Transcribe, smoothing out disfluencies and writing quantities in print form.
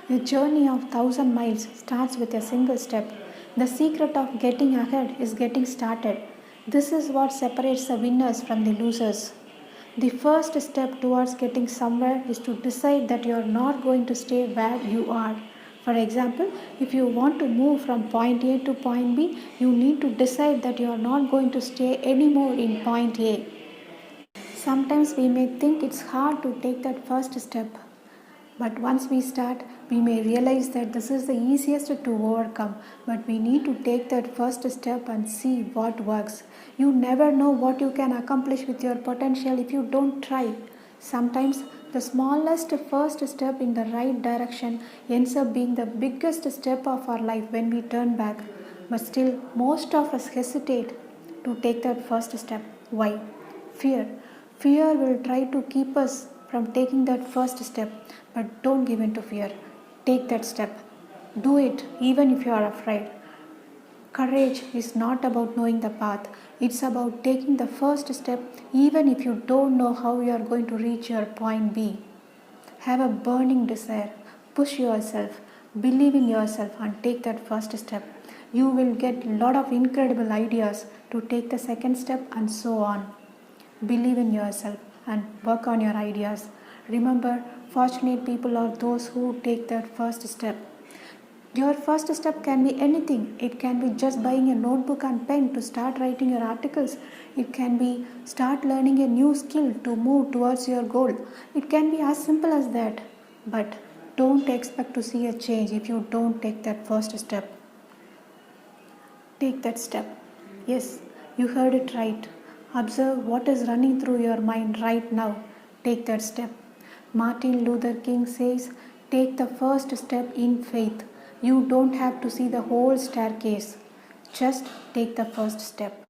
A journey of 1,000 miles starts with a single step. The secret of getting ahead is getting started. This is what separates the winners from the losers. The first step towards getting somewhere is to decide that you are not going to stay where you are. For example, if you want to move from point A to point B, you need to decide that you are not going to stay anymore in point A. Sometimes we may think it's hard to take that first step. But once we start, we may realize that this is the easiest to overcome. But we need to take that first step and see what works. You never know what you can accomplish with your potential if you don't try. Sometimes the smallest first step in the right direction ends up being the biggest step of our life when we turn back. But still, most of us hesitate to take that first step. Why? Fear. Fear will try to keep us from taking that first step, but don't give in to fear. Take that step. Do it even if you are afraid. Courage is not about knowing the path, it's about taking the first step even if you don't know how you are going to reach your point B. Have a burning desire, push yourself, believe in yourself, and take that first step. You will get a lot of incredible ideas to take the second step, and so on. Believe in yourself and work on your ideas. Remember, fortunate people are those who take that first step. Your first step can be anything. It can be just buying a notebook and pen to start writing your articles. It can be start learning a new skill to move towards your goal. It can be as simple as that. But don't expect to see a change if you don't take that first step. Take that step. Yes, you heard it right. Observe what is running through your mind right now. Take that step. Martin Luther King says, take the first step in faith. You don't have to see the whole staircase. Just take the first step.